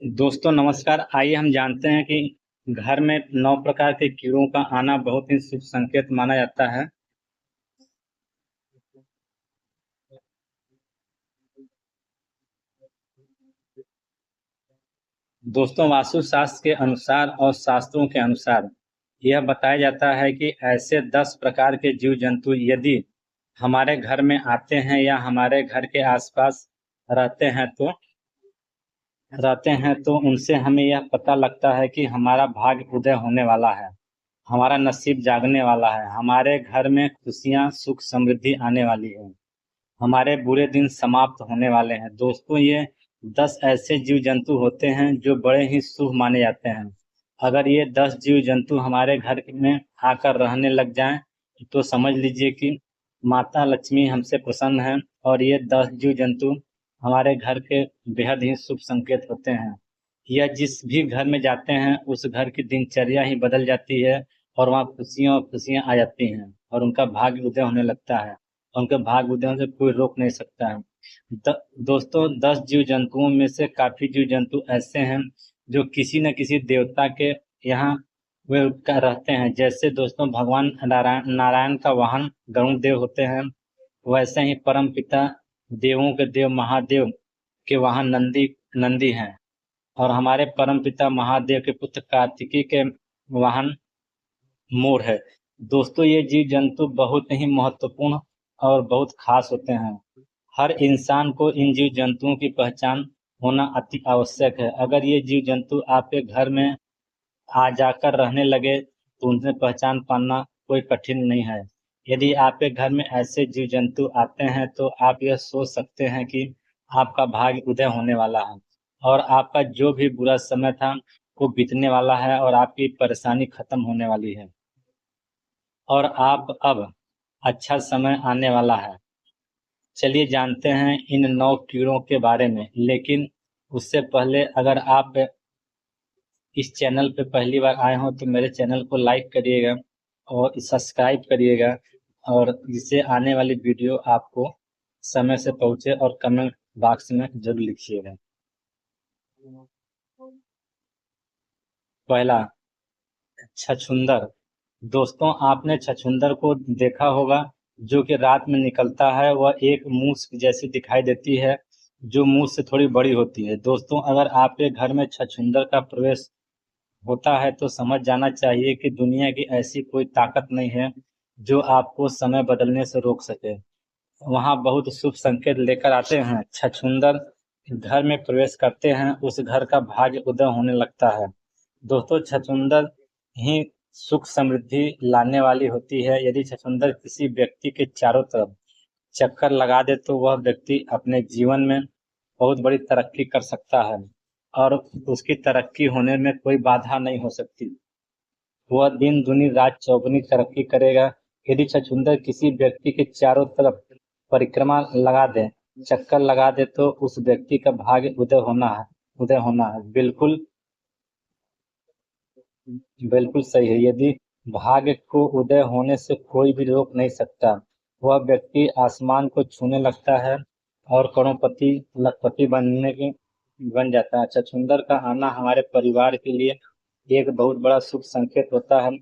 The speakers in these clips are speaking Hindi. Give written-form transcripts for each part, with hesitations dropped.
दोस्तों नमस्कार। आइए हम जानते हैं कि घर में 9 प्रकार के कीड़ों का आना बहुत ही शुभ संकेत माना जाता है। दोस्तों वास्तुशास्त्र के अनुसार और शास्त्रों के अनुसार यह बताया जाता है कि ऐसे 10 प्रकार के जीव जंतु यदि हमारे घर में आते हैं या हमारे घर के आसपास रहते हैं तो उनसे हमें यह पता लगता है कि हमारा भाग्य उदय होने वाला है, हमारा नसीब जागने वाला है, हमारे घर में खुशियां सुख समृद्धि आने वाली है, हमारे बुरे दिन समाप्त होने वाले हैं। दोस्तों ये 10 ऐसे जीव जंतु होते हैं जो बड़े ही शुभ माने जाते हैं। अगर ये 10 जीव जंतु हमारे घर में आकर रहने लग जाएं तो समझ लीजिए कि माता लक्ष्मी हमसे प्रसन्न है और ये 10 जीव जंतु हमारे घर के बेहद ही शुभ संकेत होते हैं। यह जिस भी घर में जाते हैं उस घर की दिनचर्या ही बदल जाती है और वहाँ खुशियाँ और खुशियाँ आ जाती हैं और उनका भाग्य उदय होने लगता है। उनके भाग्य उदय से कोई रोक नहीं सकता है। दोस्तों 10 जीव जंतुओं में से काफी जीव जंतु ऐसे हैं जो किसी न किसी देवता के यहाँ वे रहते हैं। जैसे दोस्तों भगवान नारायण का वाहन गरुड़ देव होते हैं, वैसे ही परम पिता देवों के देव महादेव के वाहन नंदी नंदी हैं और हमारे परम पिता महादेव के पुत्र कार्तिकी के वाहन मोर है। दोस्तों ये जीव जंतु बहुत ही महत्वपूर्ण और बहुत खास होते हैं। हर इंसान को इन जीव जंतुओं की पहचान होना अति आवश्यक है। अगर ये जीव जंतु आपके घर में आ जाकर रहने लगे तो उनसे पहचान पाना कोई कठिन नहीं है। यदि आपके घर में ऐसे जीव जंतु आते हैं तो आप यह सोच सकते हैं कि आपका भाग्य उदय होने वाला है और आपका जो भी बुरा समय था वो बीतने वाला है और आपकी परेशानी खत्म होने वाली है और आप अब अच्छा समय आने वाला है। चलिए जानते हैं इन 9 कीड़ों के बारे में, लेकिन उससे पहले अगर आप इस चैनल पे पहली बार आए हो तो मेरे चैनल को लाइक करिएगा और सब्सक्राइब करिएगा और इससे आने वाली वीडियो आपको समय से पहुंचे और कमेंट बॉक्स में जरूर लिखिएगा। पहला, छछूंदर। दोस्तों आपने छछूंदर को देखा होगा जो कि रात में निकलता है। वह एक मूस जैसी दिखाई देती है जो मूस से थोड़ी बड़ी होती है। दोस्तों अगर आपके घर में छछूंदर का प्रवेश होता है तो समझ जाना चाहिए कि दुनिया की ऐसी कोई ताकत नहीं है जो आपको समय बदलने से रोक सके। वहाँ बहुत शुभ संकेत लेकर आते हैं। छछूंदर घर में प्रवेश करते हैं उस घर का भाग्य उदय होने लगता है। दोस्तों छछूंदर ही सुख समृद्धि लाने वाली होती है। यदि छछूंदर किसी व्यक्ति के चारों तरफ चक्कर लगा दे तो वह व्यक्ति अपने जीवन में बहुत बड़ी तरक्की कर सकता है और उसकी तरक्की होने में कोई बाधा नहीं हो सकती। वह दिन दुनी रात चौगुनी तरक्की करेगा। यदि छछूंदर किसी व्यक्ति के चारों तरफ परिक्रमा लगा दे, चक्कर लगा दे तो उस व्यक्ति का भाग्य उदय होना है। बिल्कुल बिल्कुल सही है। यदि भाग्य को उदय होने से कोई भी रोक नहीं सकता। वह व्यक्ति आसमान को छूने लगता है और करोड़पति लखपति बन जाता है। छछूंदर का आना हमारे परिवार के लिए एक बहुत बड़ा शुभ संकेत होता है।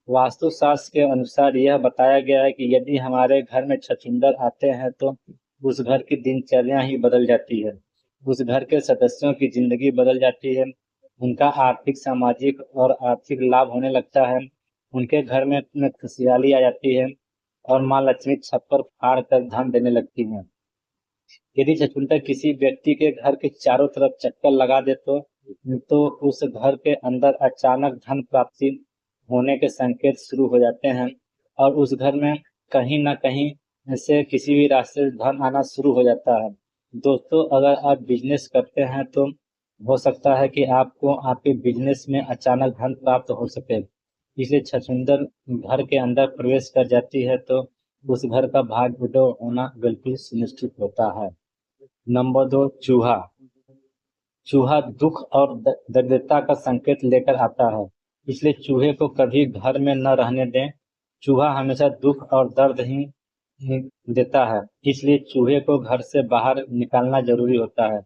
वास्तुशास्त्र के अनुसार यह बताया गया है कि यदि हमारे घर में छछूंदर आते हैं तो उस घर की दिनचर्या ही बदल जाती है, उस घर के सदस्यों की जिंदगी बदल जाती है, उनका आर्थिक सामाजिक और आर्थिक लाभ होने लगता है, उनके घर में खुशहाली आ जाती है और माँ लक्ष्मी छप्पर फाड़ कर धन देने लगती है। यदि छछूंदर किसी व्यक्ति के घर के चारों तरफ चक्कर लगा दे तो उस घर के अंदर अचानक धन प्राप्ति होने के संकेत शुरू हो जाते हैं और उस घर में कहीं ना कहीं से किसी भी रास्ते से धन आना शुरू हो जाता है। दोस्तों अगर आप बिजनेस करते हैं तो हो सकता है कि आपको आपके बिजनेस में अचानक धन प्राप्त हो सके। इसलिए छछूंदर घर के अंदर प्रवेश कर जाती है तो उस घर का भाग्य उदय होना बिल्कुल सुनिश्चित होता है। नंबर 2, चूहा। चूहा दुख और दरिद्रता का संकेत लेकर आता है, इसलिए चूहे को कभी घर में न रहने दें। चूहा हमेशा दुख और दर्द ही देता है, इसलिए चूहे को घर से बाहर निकालना जरूरी होता है।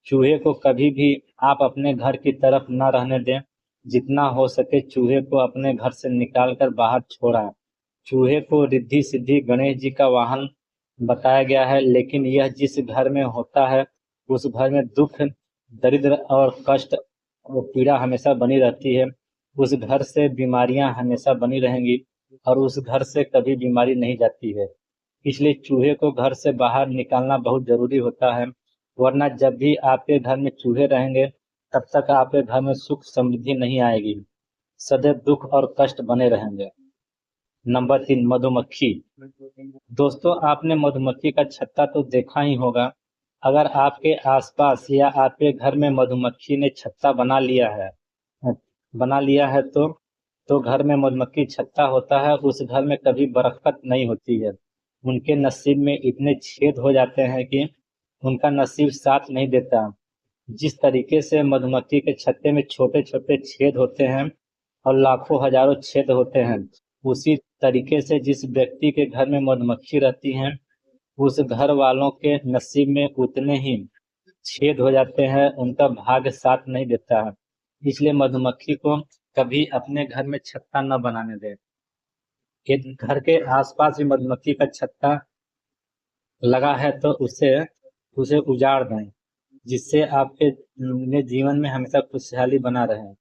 चूहे को कभी भी आप अपने घर की तरफ न रहने दें। जितना हो सके चूहे को अपने घर से निकाल कर बाहर छोड़ा। चूहे को रिद्धि सिद्धि गणेश जी का वाहन बताया गया है, लेकिन यह जिस घर में होता है उस घर में दुख, दरिद्र और कष्ट और पीड़ा हमेशा बनी रहती है। उस घर से बीमारियां हमेशा बनी रहेंगी और उस घर से कभी बीमारी नहीं जाती है। इसलिए चूहे को घर से बाहर निकालना बहुत जरूरी होता है, वरना जब भी आपके घर में चूहे रहेंगे तब तक आपके घर में सुख समृद्धि नहीं आएगी, सदैव दुख और कष्ट बने रहेंगे। नंबर 3, मधुमक्खी। दोस्तों, आपने मधुमक्खी का छत्ता तो देखा ही होगा। अगर आपके आसपास या आपके घर में मधुमक्खी ने छत्ता बना लिया है तो घर में मधुमक्खी छत्ता होता है, उस घर में कभी बरकत नहीं होती है। उनके नसीब में इतने छेद हो जाते हैं कि उनका नसीब साथ नहीं देता। जिस तरीके से मधुमक्खी के छत्ते में छोटे छोटे छेद होते हैं और लाखों हजारों छेद होते हैं, उसी तरीके से जिस व्यक्ति के घर में मधुमक्खी रहती हैं उस घर वालों के नसीब में उतने ही छेद हो जाते हैं, उनका भाग्य साथ नहीं देता है। इसलिए मधुमक्खी को कभी अपने घर में छत्ता न बनाने दें। यदि घर के आसपास भी मधुमक्खी का छत्ता लगा है तो उसे उसे उजाड़ दें, जिससे आपके जीवन में हमेशा खुशहाली बना रहे।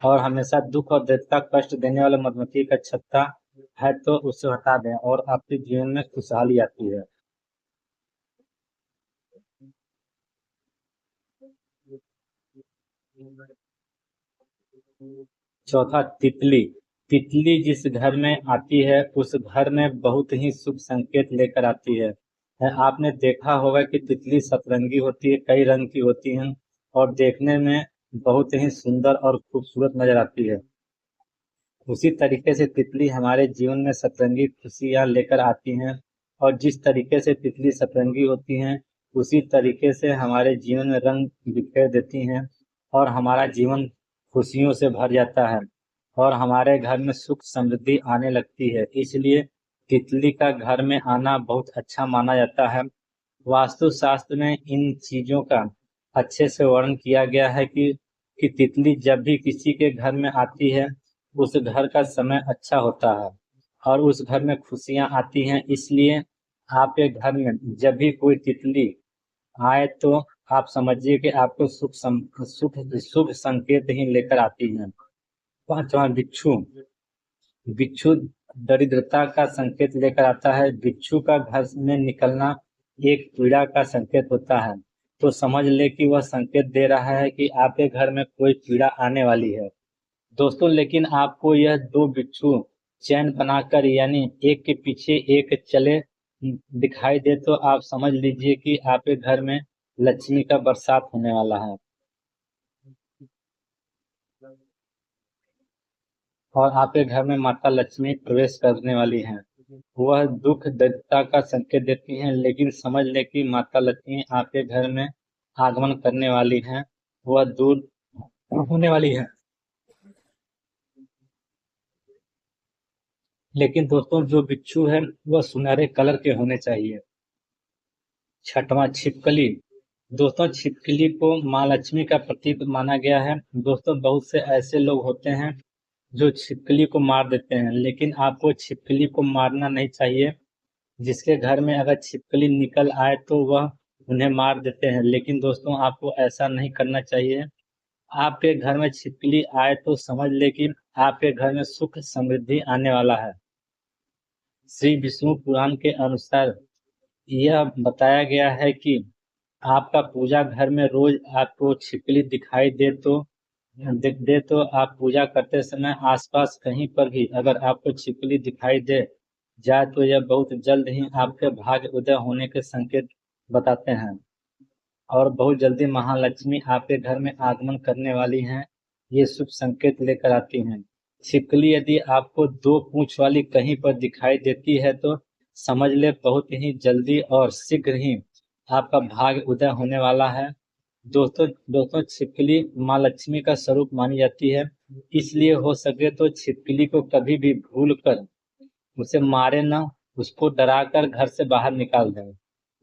और हमेशा दुख और दरिद्रता कष्ट देने वाला मधुमक्खी का छत्ता है तो उसे हटा दें और आपके जीवन में खुशहाली आती है। चौथा, तितली। तितली जिस घर में आती है उस घर में बहुत ही शुभ संकेत लेकर आती है। आपने देखा होगा कि तितली सतरंगी होती है, कई रंग की होती हैं और देखने में बहुत ही सुंदर और खूबसूरत नजर आती है। उसी तरीके से तितली हमारे जीवन में सतरंगी खुशियां लेकर आती हैं और जिस तरीके से तितली सतरंगी होती हैं उसी तरीके से हमारे जीवन में रंग बिखेर देती हैं और हमारा जीवन खुशियों से भर जाता है और हमारे घर में सुख समृद्धि आने लगती है। इसलिए तितली का घर में आना बहुत अच्छा माना जाता है। वास्तु शास्त्र में इन चीजों का अच्छे से वर्णन किया गया है कि तितली जब भी किसी के घर में आती है उस घर का समय अच्छा होता है और उस घर में खुशियां आती हैं। इसलिए आपके घर में जब भी कोई तितली आए तो आप समझिए कि आपको शुभ संकेत ही लेकर आती हैं। पांचवा, बिच्छू। बिच्छू दरिद्रता का संकेत लेकर आता है। बिच्छू का घर में निकलना एक पीड़ा का संकेत होता है, तो समझ ले कि वह संकेत दे रहा है कि आपके घर में कोई पीड़ा आने वाली है। दोस्तों, लेकिन आपको यह दो बिच्छू चैन बनाकर यानी एक के पीछे एक चले दिखाई दे तो आप समझ लीजिए कि आपके घर में लक्ष्मी का बरसात होने वाला है और आपके घर में माता लक्ष्मी प्रवेश करने वाली हैं। वह दुख दरिद्रता का संकेत देती हैं, लेकिन समझ ले कि माता लक्ष्मी आपके घर में आगमन करने वाली हैं, वह दूर होने वाली है। लेकिन दोस्तों, जो बिच्छू है वह सुनहरे कलर के होने चाहिए। छठवां, छिपकली। दोस्तों, छिपकली को माँ लक्ष्मी का प्रतीक माना गया है। दोस्तों, बहुत से ऐसे लोग होते हैं जो छिपकली को मार देते हैं, लेकिन आपको छिपकली को मारना नहीं चाहिए। जिसके घर में अगर छिपकली निकल आए तो वह उन्हें मार देते हैं, लेकिन दोस्तों आपको ऐसा नहीं करना चाहिए। आपके घर में छिपकली आए तो समझ ले कि आपके घर में सुख समृद्धि आने वाला है। श्री विष्णु पुराण के अनुसार यह बताया गया है कि आपका पूजा घर में रोज आपको छिपकली दिखाई दे तो आप पूजा करते समय आसपास कहीं पर भी अगर आपको छिपकली दिखाई दे जाए तो यह बहुत जल्द ही आपके भाग्य उदय होने के संकेत बताते हैं और बहुत जल्दी महालक्ष्मी आपके घर में आगमन करने वाली हैं। ये शुभ संकेत लेकर आती हैं। छिपकली यदि आपको दो पूंछ वाली कहीं पर दिखाई देती है तो समझ ले बहुत ही जल्दी और शीघ्र ही आपका भाग्य उदय होने वाला है। दोस्तों दोस्तों छिपकली माँ लक्ष्मी का स्वरूप मानी जाती है, इसलिए हो सके तो छिपकली को कभी भी भूल कर उसे मारे ना, उसको डरा कर घर से बाहर निकाल दें।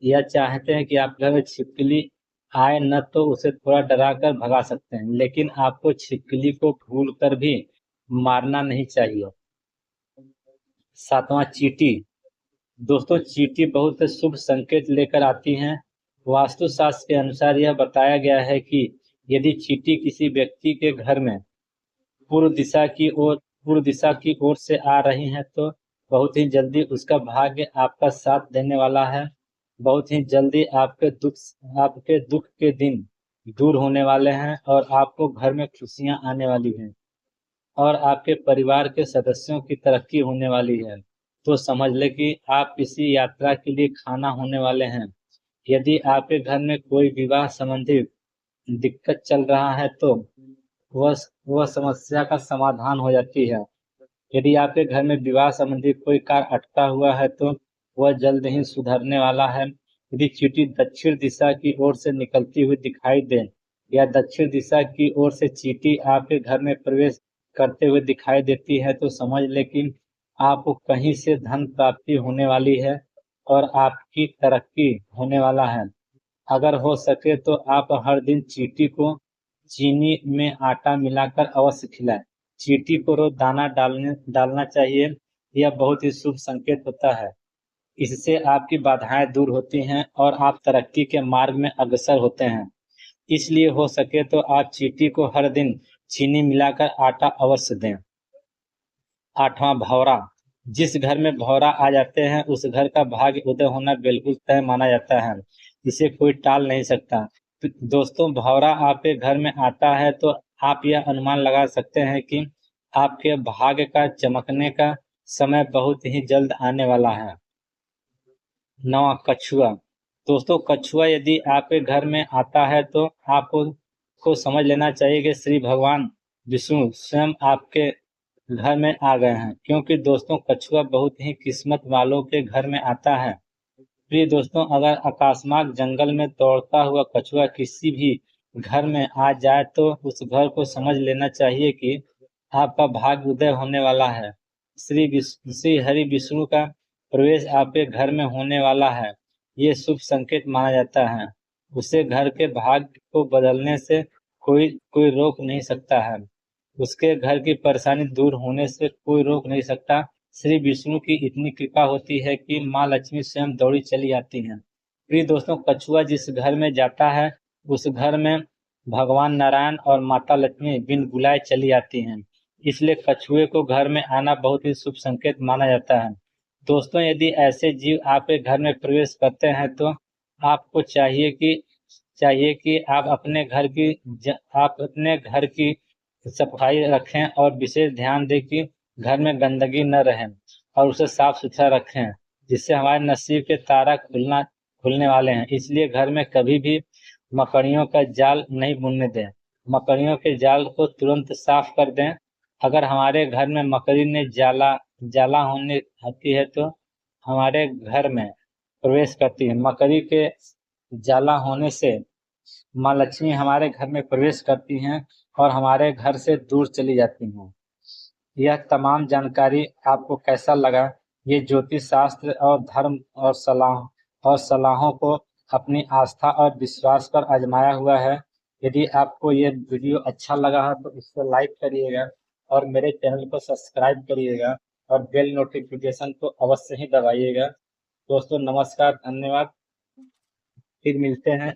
यह चाहते हैं कि आप घर में छिपकली आए न तो उसे थोड़ा डरा कर भगा सकते हैं, लेकिन आपको छिपकली को भूल कर भी मारना नहीं चाहिए। सातवां, चींटी। दोस्तों, चींटी बहुत से शुभ संकेत लेकर आती हैं। वास्तुशास्त्र के अनुसार यह बताया गया है कि यदि चींटी किसी व्यक्ति के घर में पूर्व दिशा की ओर पूर्व दिशा की ओर से आ रही हैं तो बहुत ही जल्दी उसका भाग्य आपका साथ देने वाला है। बहुत ही जल्दी आपके दुख के दिन दूर होने वाले हैं और आपको घर में खुशियां आने वाली हैं और आपके परिवार के सदस्यों की तरक्की होने वाली है। तो समझ ले कि आप इसी यात्रा के लिए खाना होने वाले हैं। यदि आपके घर में कोई विवाह संबंधी दिक्कत चल रहा है तो वह वह समस्या का समाधान हो जाती है। यदि आपके घर में विवाह संबंधी कोई कार्य अटका हुआ है तो वह जल्द ही सुधरने वाला है। यदि चींटी दक्षिण दिशा की ओर से निकलती हुई दिखाई दे या दक्षिण दिशा की ओर से चींटी आपके घर में प्रवेश करते हुए दिखाई देती है तो समझ ले कि आपको कहीं से धन प्राप्ति होने वाली है और आपकी तरक्की होने वाला है। अगर हो सके तो आप हर दिन चींटी को चीनी में आटा मिलाकर अवश्य खिलाएं। चींटी को रोज दाना डालना चाहिए। यह बहुत ही शुभ संकेत होता है। इससे आपकी बाधाएं दूर होती हैं और आप तरक्की के मार्ग में अग्रसर होते हैं। इसलिए हो सके तो आप चींटी को हर दिन चीनी मिलाकर आटा अवश्य दें। आठवां, भौरा। जिस घर में भौरा आ जाते हैं उस घर का भाग्य उदय होना बिल्कुल तय माना जाता है। इसे कोई टाल नहीं सकता। तो दोस्तों, भौरा आपके घर में आता है तो आप यह अनुमान लगा सकते हैं कि आपके भाग्य का चमकने का समय बहुत ही जल्द आने वाला है। नवा, कछुआ। दोस्तों, कछुआ यदि आपके घर में आता है तो आपको को समझ लेना चाहिए कि श्री भगवान विष्णु स्वयं आपके घर में आ गए हैं, क्योंकि दोस्तों कछुआ बहुत ही किस्मत वालों के घर में आता है। प्रिय दोस्तों, अगर अकस्मात जंगल में दौड़ता हुआ कछुआ किसी भी घर में आ जाए तो उस घर को समझ लेना चाहिए कि आपका भाग्य उदय होने वाला है। श्री हरि विष्णु का प्रवेश आपके घर में होने वाला है। ये शुभ संकेत माना जाता है। उसे घर के भाग्य को बदलने से कोई कोई रोक नहीं सकता है। उसके घर की परेशानी दूर होने से कोई रोक नहीं सकता। श्री विष्णु की इतनी कृपा होती है कि माँ लक्ष्मी स्वयं दौड़ी चली आती हैं। प्रिय दोस्तों, कछुआ जिस घर में जाता है उस घर में भगवान नारायण और माता लक्ष्मी बिन बुलाए चली आती हैं। इसलिए कछुए को घर में आना बहुत ही शुभ संकेत माना जाता है। दोस्तों, यदि ऐसे जीव आपके घर में प्रवेश करते हैं तो आपको चाहिए कि आप अपने घर की सफाई रखें और विशेष ध्यान दें कि घर में गंदगी न रहे और उसे साफ सुथरा रखें, जिससे हमारे नसीब के तारा खुलने वाले हैं। इसलिए घर में कभी भी मकड़ियों का जाल नहीं बुनने दें। मकड़ियों के जाल को तुरंत साफ कर दें। अगर हमारे घर में मकड़ी ने जाला होने आती है तो हमारे घर में प्रवेश करती है। मकड़ी के जाला होने से माँ लक्ष्मी हमारे घर में प्रवेश करती हैं और हमारे घर से दूर चली जाती हैं। यह तमाम जानकारी आपको कैसा लगा? ये ज्योतिष शास्त्र और धर्म और सलाहों को अपनी आस्था और विश्वास पर आजमाया हुआ है। यदि आपको ये वीडियो अच्छा लगा है तो इसको लाइक करिएगा और मेरे चैनल को सब्सक्राइब करिएगा और बेल नोटिफिकेशन को अवश्य ही दबाइएगा। दोस्तों, नमस्कार, धन्यवाद। फिर मिलते हैं।